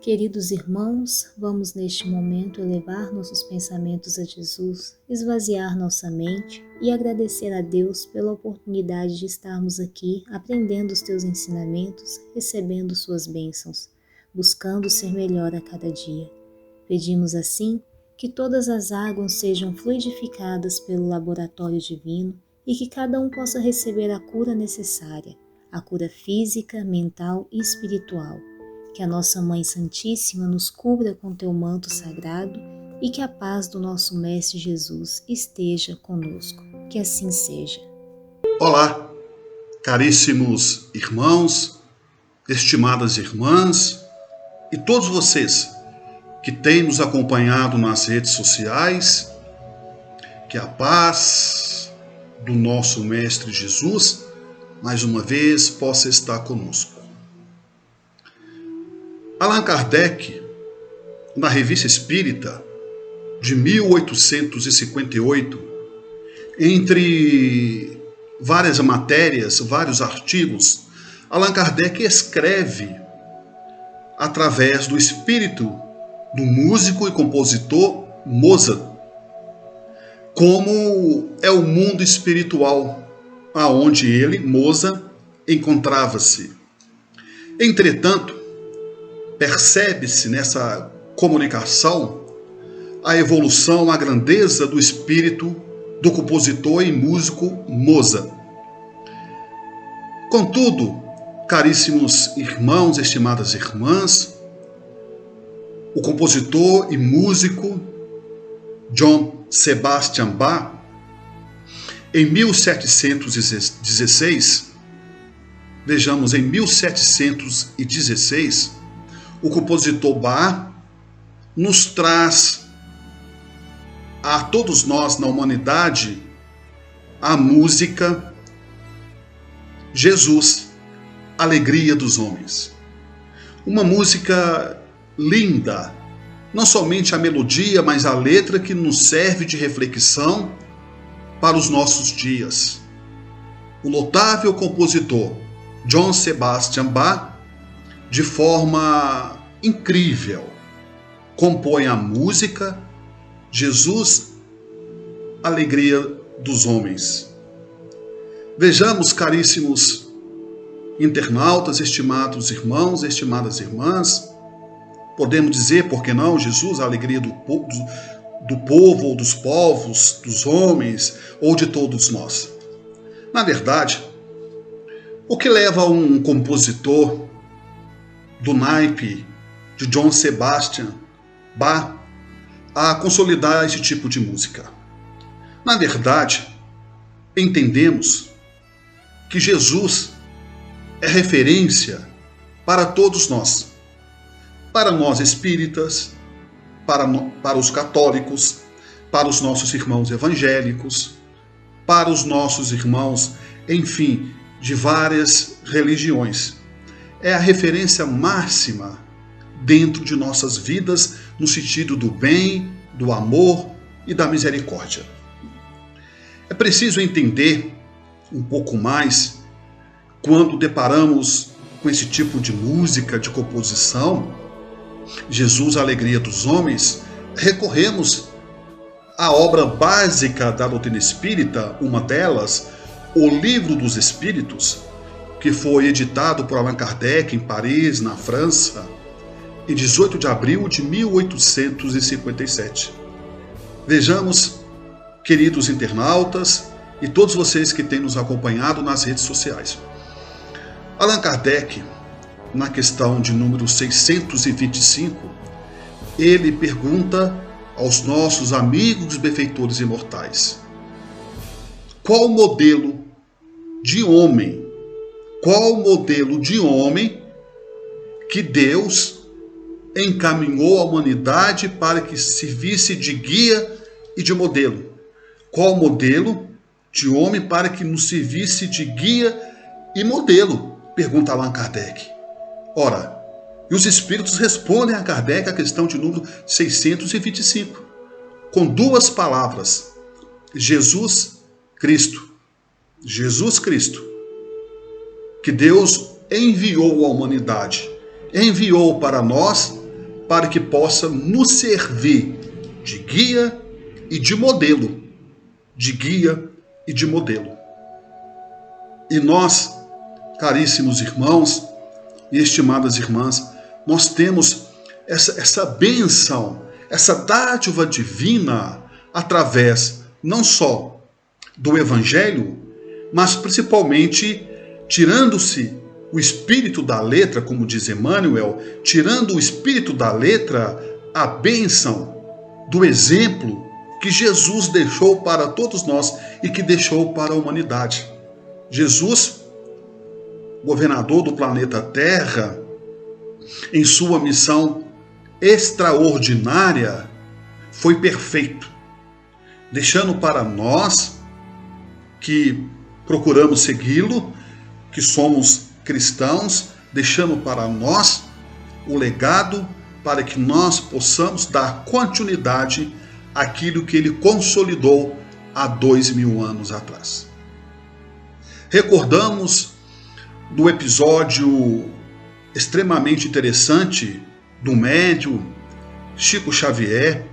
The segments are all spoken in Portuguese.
Queridos irmãos, vamos neste momento elevar nossos pensamentos a Jesus, esvaziar nossa mente e agradecer a Deus pela oportunidade de estarmos aqui aprendendo os teus ensinamentos, recebendo suas bênçãos, buscando ser melhor a cada dia. Pedimos assim que todas as águas sejam fluidificadas pelo laboratório divino e que cada um possa receber a cura necessária, a cura física, mental e espiritual. Que a nossa Mãe Santíssima nos cubra com teu manto sagrado e que a paz do nosso Mestre Jesus esteja conosco. Que assim seja. Olá, caríssimos irmãos, estimadas irmãs e todos vocês que têm nos acompanhado nas redes sociais. Que a paz do nosso Mestre Jesus, mais uma vez, possa estar conosco. Allan Kardec, na Revista Espírita, de 1858, entre várias matérias, vários artigos, Allan Kardec escreve através do espírito do músico e compositor Mozart, como é o mundo espiritual aonde ele, Mozart, encontrava-se. Entretanto, percebe-se nessa comunicação a evolução, a grandeza do espírito do compositor e músico Mozart. Contudo, caríssimos irmãos, estimadas irmãs, o compositor e músico Johann Sebastian Bach, em 1716, vejamos, em 1716, o compositor Bach nos traz a todos nós na humanidade a música Jesus, Alegria dos Homens. Uma música linda, não somente a melodia, mas a letra que nos serve de reflexão para os nossos dias. O notável compositor Johann Sebastian Bach, de forma incrível, compõe a música Jesus, Alegria dos Homens. Vejamos, caríssimos internautas, estimados irmãos, estimadas irmãs, podemos dizer, por que não, Jesus, a alegria do povo, ou dos povos, dos homens, ou de todos nós. Na verdade, o que leva um compositor do naipe de Johann Sebastian Bach a consolidar esse tipo de música? Na verdade, entendemos que Jesus é referência para todos nós, para nós espíritas, para os católicos, para os nossos irmãos evangélicos, para os nossos irmãos, enfim, de várias religiões. É a referência máxima dentro de nossas vidas, no sentido do bem, do amor e da misericórdia. É preciso entender um pouco mais quando deparamos com esse tipo de música, de composição, Jesus, a Alegria dos Homens, recorremos à obra básica da doutrina espírita, uma delas, o Livro dos Espíritos, que foi editado por Allan Kardec em Paris, na França, em 18 de abril de 1857. Vejamos, queridos internautas e todos vocês que têm nos acompanhado nas redes sociais. Allan Kardec, na questão de número 625, ele pergunta aos nossos amigos benfeitores imortais: qual modelo de homem que Deus encaminhou a humanidade para que servisse de guia e de modelo? Qual modelo de homem para que nos servisse de guia e modelo? Pergunta Allan Kardec. Ora, e os espíritos respondem a Kardec a questão de número 625, com duas palavras: Jesus Cristo. Jesus Cristo, que Deus enviou à humanidade, enviou para nós para que possa nos servir de guia e de modelo. De guia e de modelo. E nós, caríssimos irmãos e estimadas irmãs, nós temos essa bênção, essa dádiva divina através não só do Evangelho, mas principalmente tirando-se o espírito da letra, como diz Emmanuel, tirando o espírito da letra, a bênção do exemplo que Jesus deixou para todos nós e que deixou para a humanidade. Jesus, governador do planeta Terra, em sua missão extraordinária, foi perfeito, deixando para nós que procuramos segui-lo, que somos cristãos, deixando para nós o legado para que nós possamos dar continuidade àquilo que ele consolidou há 2000 anos atrás. Recordamos do episódio extremamente interessante do médium Chico Xavier,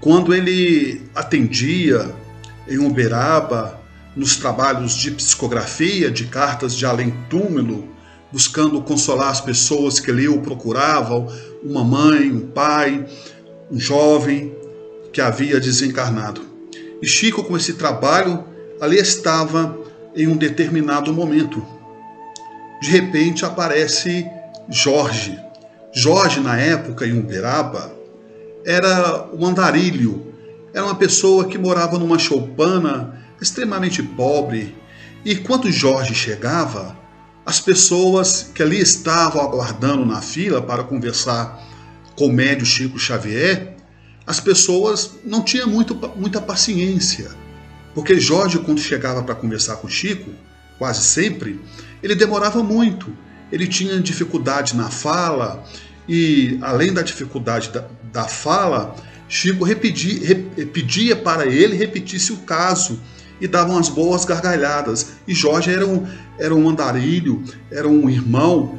quando ele atendia em Uberaba nos trabalhos de psicografia, de cartas de além-túmulo, buscando consolar as pessoas que ali o procuravam, uma mãe, um pai, um jovem que havia desencarnado. E Chico, com esse trabalho, ali estava em um determinado momento. De repente aparece Jorge. Jorge, na época, em Uberaba, era um andarilho, era uma pessoa que morava numa choupana extremamente pobre, e quando Jorge chegava, as pessoas que ali estavam aguardando na fila para conversar com o médium Chico Xavier, as pessoas não tinham muita paciência, porque Jorge, quando chegava para conversar com Chico, quase sempre, ele demorava muito, ele tinha dificuldade na fala, e além da dificuldade da fala, Chico pedia para ele repetisse o caso, e dava umas boas gargalhadas. E Jorge era um andarilho, era um irmão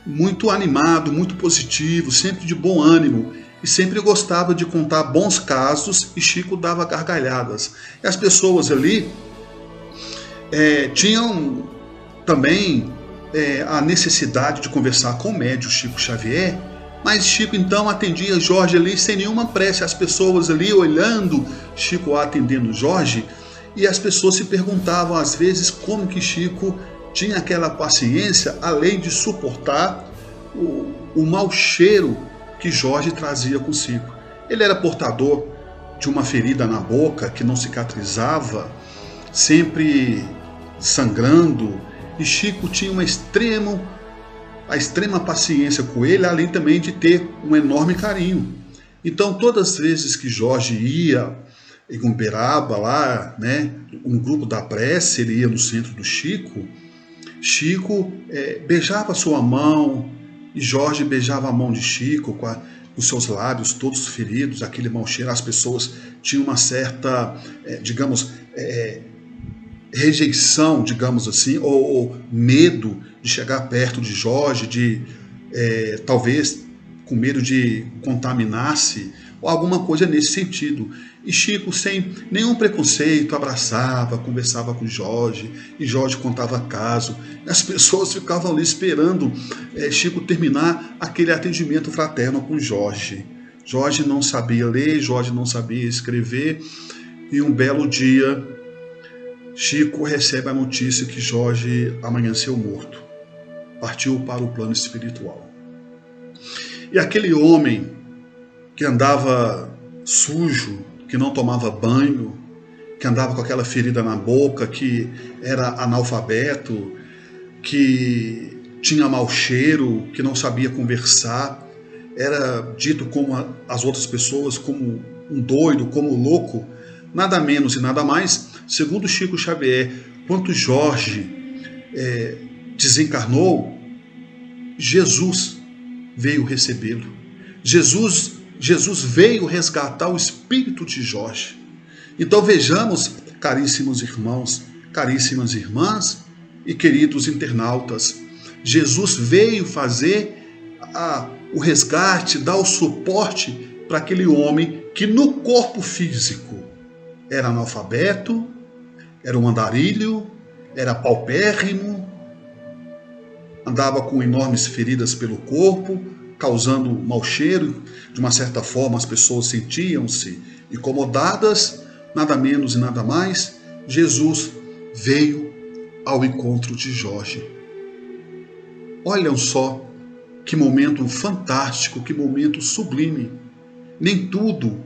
muito animado, muito positivo, sempre de bom ânimo, e sempre gostava de contar bons casos, e Chico dava gargalhadas. E as pessoas ali tinham também a necessidade de conversar com o médium Chico Xavier, mas Chico então atendia Jorge ali sem nenhuma pressa, as pessoas ali olhando Chico atendendo Jorge, e as pessoas se perguntavam às vezes como que Chico tinha aquela paciência, além de suportar o mau cheiro que Jorge trazia consigo. Ele era portador de uma ferida na boca que não cicatrizava, sempre sangrando, e Chico tinha a extrema paciência com ele, além também de ter um enorme carinho. Então, todas as vezes que Jorge ia em Uberaba, lá, né, no grupo da prece, ele ia no centro do Chico, Chico beijava sua mão, e Jorge beijava a mão de Chico com os seus lábios todos feridos, aquele mau cheiro. As pessoas tinham uma certa, rejeição, digamos assim, ou medo de chegar perto de Jorge, talvez com medo de contaminar-se, ou alguma coisa nesse sentido. E Chico, sem nenhum preconceito, abraçava, conversava com Jorge, e Jorge contava caso. As pessoas ficavam ali esperando Chico terminar aquele atendimento fraterno com Jorge. Jorge não sabia ler, Jorge não sabia escrever, e um belo dia Chico recebe a notícia que Jorge amanheceu morto, partiu para o plano espiritual. E aquele homem que andava sujo, que não tomava banho, que andava com aquela ferida na boca, que era analfabeto, que tinha mau cheiro, que não sabia conversar, era dito como as outras pessoas, como um doido, como louco, nada menos e nada mais, segundo Chico Xavier, quando Jorge desencarnou, Jesus veio recebê-lo. Jesus veio resgatar o espírito de Jorge. Então vejamos, caríssimos irmãos, caríssimas irmãs e queridos internautas, Jesus veio fazer o resgate, dá o suporte para aquele homem que no corpo físico era analfabeto, era um andarilho, era paupérrimo, andava com enormes feridas pelo corpo, causando mau cheiro. De uma certa forma, as pessoas sentiam-se incomodadas, nada menos e nada mais. Jesus veio ao encontro de Jorge. Olham só que momento fantástico, que momento sublime. Nem tudo,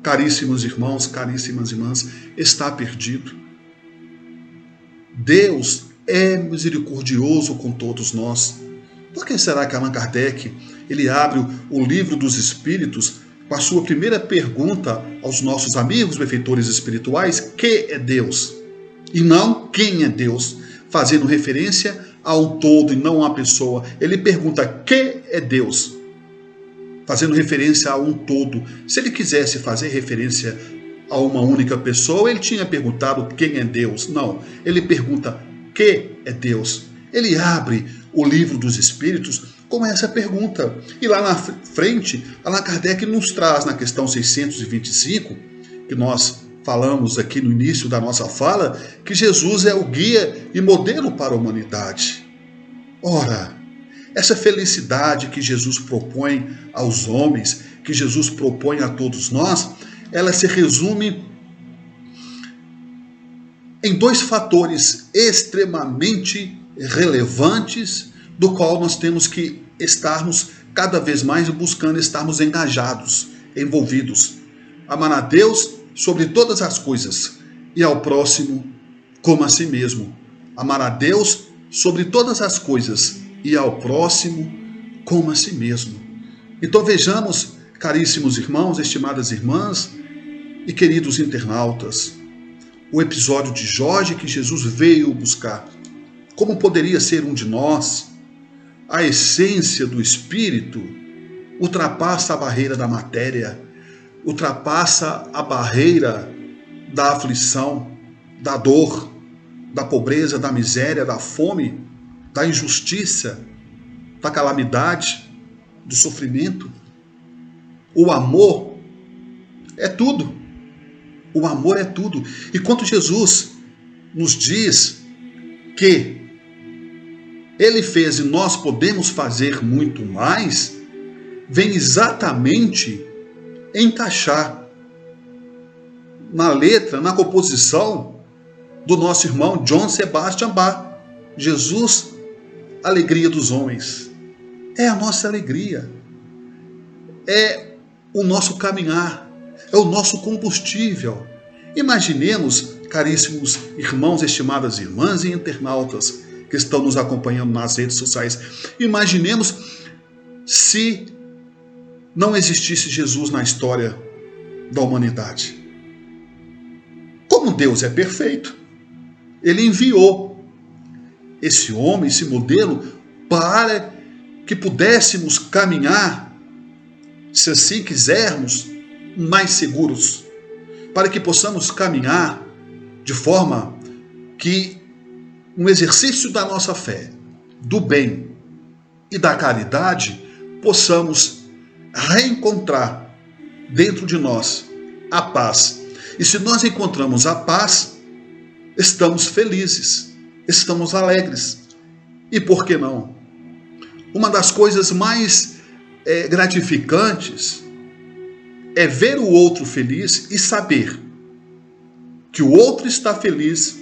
caríssimos irmãos, caríssimas irmãs, está perdido. Deus é misericordioso com todos nós. Por que será que Allan Kardec ele abre o livro dos Espíritos com a sua primeira pergunta aos nossos amigos benfeitores espirituais, que é Deus? E não quem é Deus, fazendo referência a um todo e não a uma pessoa. Ele pergunta que é Deus, fazendo referência a um todo. Se ele quisesse fazer referência a uma única pessoa, ele tinha perguntado quem é Deus. Não, ele pergunta que é Deus. Ele abre o livro dos Espíritos com essa pergunta. E lá na frente, Allan Kardec nos traz na questão 625, que nós falamos aqui no início da nossa fala, que Jesus é o guia e modelo para a humanidade. Ora, essa felicidade que Jesus propõe aos homens, que Jesus propõe a todos nós, ela se resume em dois fatores extremamente relevantes, do qual nós temos que estarmos cada vez mais buscando estarmos engajados, envolvidos. Amar a Deus sobre todas as coisas e ao próximo como a si mesmo. Amar a Deus sobre todas as coisas e ao próximo como a si mesmo. Então vejamos, caríssimos irmãos, estimadas irmãs e queridos internautas, o episódio de Jorge que Jesus veio buscar. Como poderia ser um de nós? A essência do Espírito ultrapassa a barreira da matéria, ultrapassa a barreira da aflição, da dor, da pobreza, da miséria, da fome, da injustiça, da calamidade, do sofrimento. O amor é tudo. O amor é tudo. E quando Jesus nos diz que Ele fez e nós podemos fazer muito mais, vem exatamente encaixar na letra, na composição do nosso irmão John Sebastian Bach. Jesus, alegria dos homens. É a nossa alegria. É o nosso caminhar. É o nosso combustível. Imaginemos, caríssimos irmãos, estimadas irmãs e internautas que estão nos acompanhando nas redes sociais, imaginemos se não existisse Jesus na história da humanidade. Como Deus é perfeito, Ele enviou esse homem, esse modelo, para que pudéssemos caminhar, se assim quisermos, mais seguros, para que possamos caminhar de forma que um exercício da nossa fé, do bem e da caridade, possamos reencontrar dentro de nós a paz. E se nós encontramos a paz, estamos felizes, estamos alegres. E por que não? Uma das coisas mais gratificantes é ver o outro feliz e saber que o outro está feliz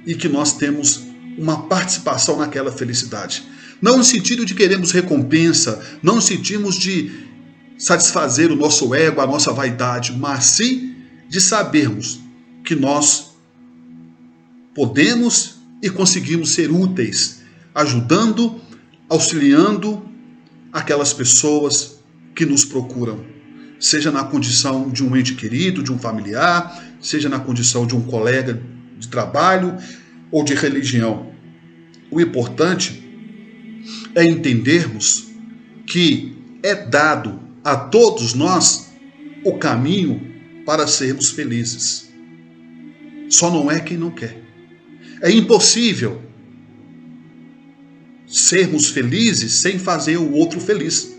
e que nós temos uma participação naquela felicidade. Não no sentido de queremos recompensa, não no sentido de satisfazer o nosso ego, a nossa vaidade, mas sim de sabermos que nós podemos e conseguimos ser úteis, ajudando, auxiliando aquelas pessoas que nos procuram, seja na condição de um ente querido, de um familiar, seja na condição de um colega de trabalho ou de religião. O importante é entendermos que é dado a todos nós o caminho para sermos felizes. Só não é quem não quer. É impossível sermos felizes sem fazer o outro feliz.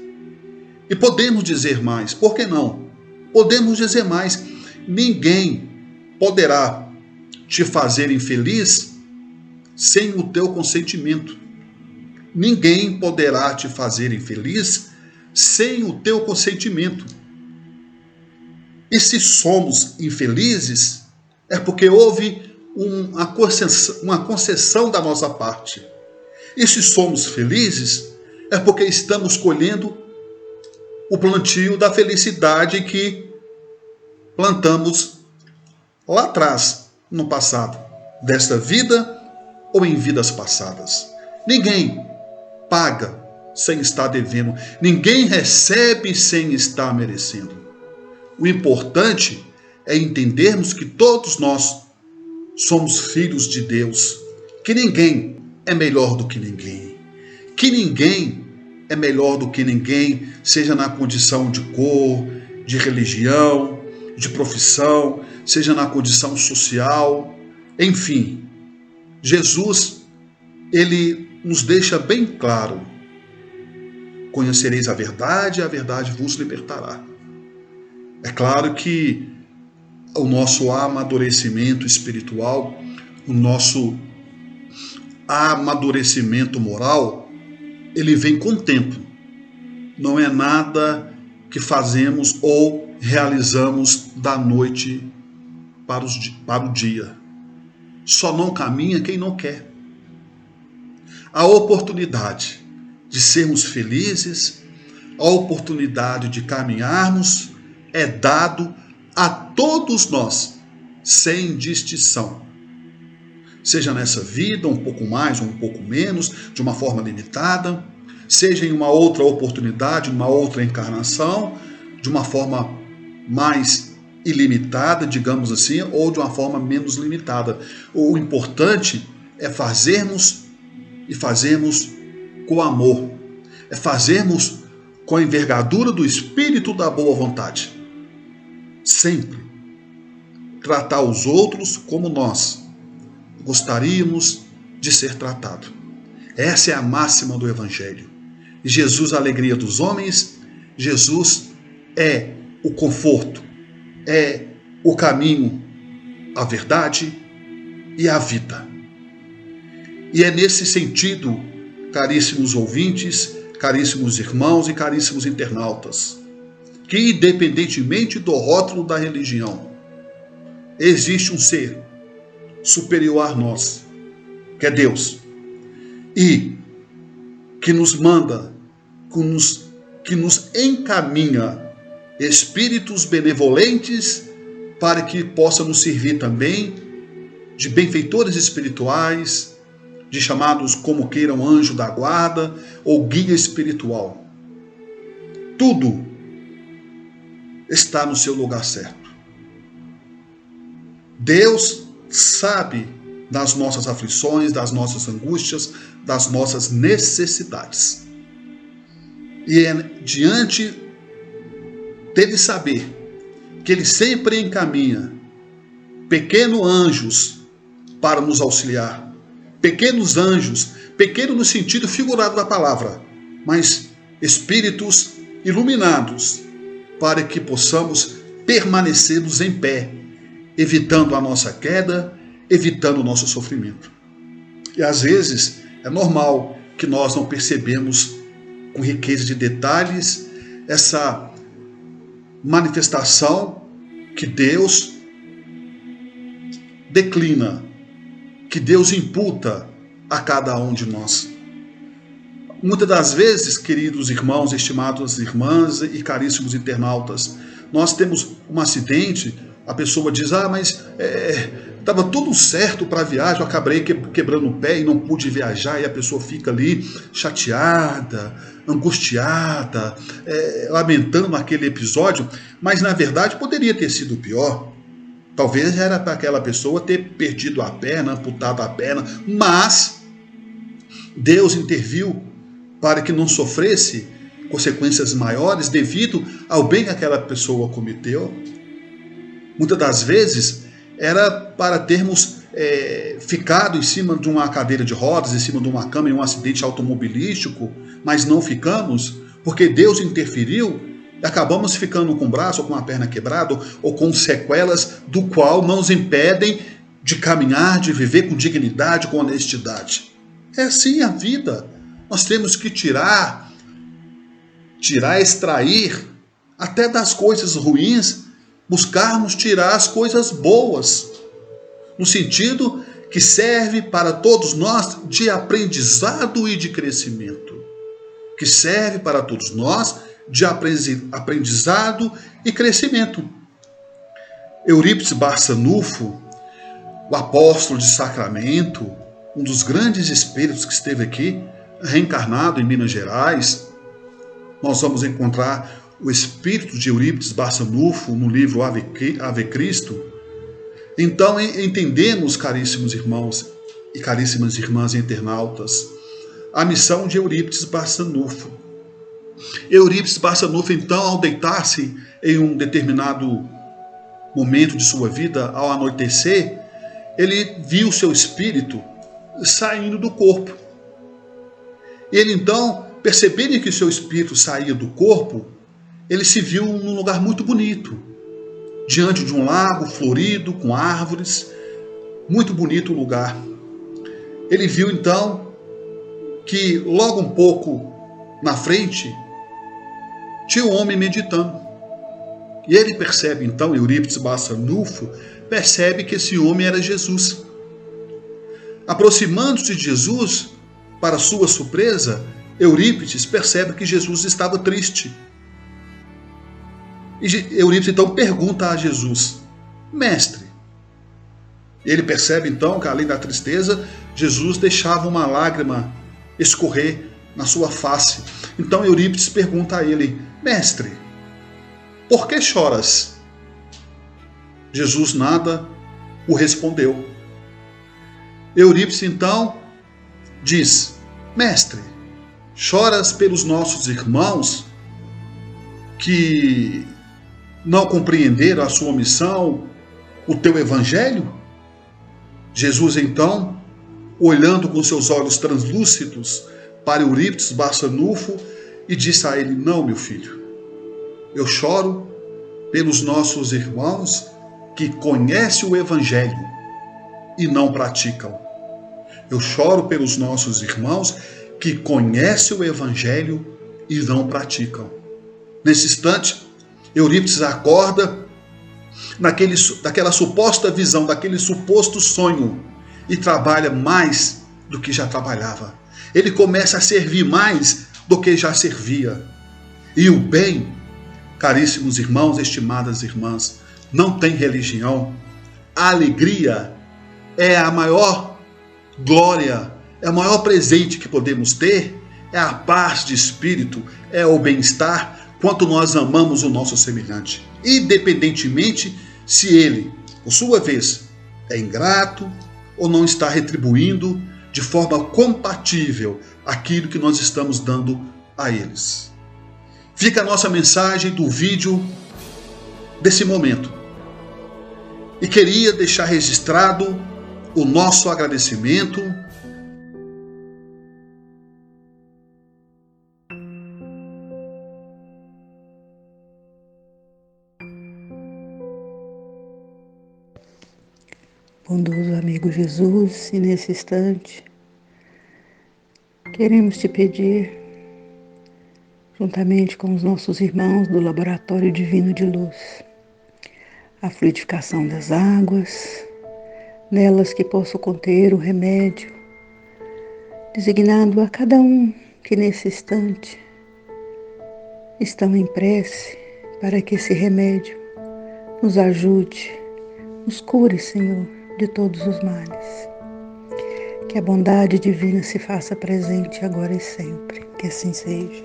E podemos dizer mais, por que não? Podemos dizer mais, ninguém poderá te fazer infeliz sem o teu consentimento. Ninguém poderá te fazer infeliz sem o teu consentimento. E se somos infelizes, é porque houve uma concessão da nossa parte. E se somos felizes, é porque estamos colhendo o plantio da felicidade que plantamos lá atrás, no passado, desta vida ou em vidas passadas. Ninguém paga sem estar devendo, ninguém recebe sem estar merecendo. O importante é entendermos que todos nós somos filhos de Deus, que ninguém é melhor do que ninguém, que ninguém é melhor do que ninguém, seja na condição de cor, de religião, de profissão, seja na condição social, enfim. Jesus, ele nos deixa bem claro: conhecereis a verdade e a verdade vos libertará. É claro que o nosso amadurecimento espiritual, o nosso amadurecimento moral, ele vem com o tempo. Não é nada que fazemos ou realizamos da noite para o dia. Só não caminha quem não quer. A oportunidade de sermos felizes, a oportunidade de caminharmos é dado a todos nós, sem distinção. Seja nessa vida, um pouco mais ou um pouco menos, de uma forma limitada, seja em uma outra oportunidade, uma outra encarnação, de uma forma mais ilimitada, digamos assim, ou de uma forma menos limitada. O importante é fazermos e fazermos com amor, é fazermos com a envergadura do espírito da boa vontade. Sempre tratar os outros como nós gostaríamos de ser tratado. Essa é a máxima do Evangelho. E Jesus, a alegria dos homens, Jesus é o conforto, é o caminho, a verdade e a vida. E é nesse sentido, caríssimos ouvintes, caríssimos irmãos e caríssimos internautas, que independentemente do rótulo da religião, existe um ser superior a nós, que é Deus, e que nos manda, que nos encaminha espíritos benevolentes para que possa nos servir também de benfeitores espirituais, de chamados como queiram anjo da guarda ou guia espiritual. Tudo está no seu lugar certo. Deus sabe das nossas aflições, das nossas angústias, das nossas necessidades. E é diante dele saber que ele sempre encaminha pequenos anjos para nos auxiliar. Pequenos anjos, pequeno no sentido figurado da palavra, mas espíritos iluminados para que possamos permanecermos em pé, evitando a nossa queda, evitando o nosso sofrimento. E às vezes é normal que nós não percebemos com riqueza de detalhes essa manifestação que Deus declina, que Deus imputa a cada um de nós. Muitas das vezes, queridos irmãos, estimadas irmãs e caríssimos internautas, nós temos um acidente, a pessoa diz, mas estava tudo certo para a viagem, eu acabei quebrando o pé e não pude viajar, e a pessoa fica ali chateada, angustiada, lamentando aquele episódio, mas na verdade poderia ter sido pior. Talvez era para aquela pessoa ter perdido a perna, amputado a perna, mas Deus interviu para que não sofresse consequências maiores devido ao bem que aquela pessoa cometeu. Muitas das vezes era para termos ficado em cima de uma cadeira de rodas, em cima de uma cama, em um acidente automobilístico, mas não ficamos porque Deus interferiu e acabamos ficando com o braço ou com a perna quebrado ou com sequelas do qual não nos impedem de caminhar, de viver com dignidade, com honestidade. É assim a vida. Nós temos que extrair até das coisas ruins, buscarmos tirar as coisas boas, no sentido que serve para todos nós de aprendizado e de crescimento. Que serve para todos nós de aprendizado e crescimento. Eurípides Barçanufo, o apóstolo de Sacramento, um dos grandes espíritos que esteve aqui, reencarnado em Minas Gerais, nós vamos encontrar o espírito de Eurípides Barçanufo no livro Ave Cristo. Então entendemos, caríssimos irmãos e caríssimas irmãs internautas, a missão de Eurípides Barçanufo. Eurípides Barçanufo, então, ao deitar-se em um determinado momento de sua vida, ao anoitecer, ele viu seu espírito saindo do corpo. Ele então, percebendo que seu espírito saía do corpo, ele se viu num lugar muito bonito, diante de um lago florido, com árvores, muito bonito o lugar. Ele viu então que logo um pouco na frente tinha um homem meditando. E ele percebe então, Eurípides Barçanufo, percebe que esse homem era Jesus. Aproximando-se de Jesus, para sua surpresa, Eurípides percebe que Jesus estava triste. E Eurípides então pergunta a Jesus: Mestre. Ele percebe então que, além da tristeza, Jesus deixava uma lágrima escorrer na sua face. Então Eurípides pergunta a ele: Mestre, por que choras? Jesus nada o respondeu. Eurípides então diz: Mestre, choras pelos nossos irmãos que não compreenderam a sua missão, o teu evangelho? Jesus então, olhando com seus olhos translúcidos para Eurípides Barçanufo, e disse a ele: Não, meu filho, eu choro pelos nossos irmãos que conhecem o evangelho e não praticam. Eu choro pelos nossos irmãos que conhecem o evangelho e não praticam. Nesse instante, Eurípides acorda daquela suposta visão, daquele suposto sonho, e trabalha mais do que já trabalhava. Ele começa a servir mais do que já servia. E o bem, caríssimos irmãos, estimadas irmãs, não tem religião. A alegria é a maior glória, é o maior presente que podemos ter, é a paz de espírito, é o bem-estar, quanto nós amamos o nosso semelhante, independentemente se ele, por sua vez, é ingrato ou não está retribuindo de forma compatível aquilo que nós estamos dando a eles. Fica a nossa mensagem do vídeo desse momento. E queria deixar registrado o nosso agradecimento Bondoso amigo Jesus, e nesse instante queremos te pedir, juntamente com os nossos irmãos do Laboratório Divino de Luz, a fluidificação das águas, nelas que possam conter o remédio, designado a cada um que nesse instante estão em prece, para que esse remédio nos ajude, nos cure, Senhor, de todos os males. Que a bondade divina se faça presente agora e sempre. Que assim seja.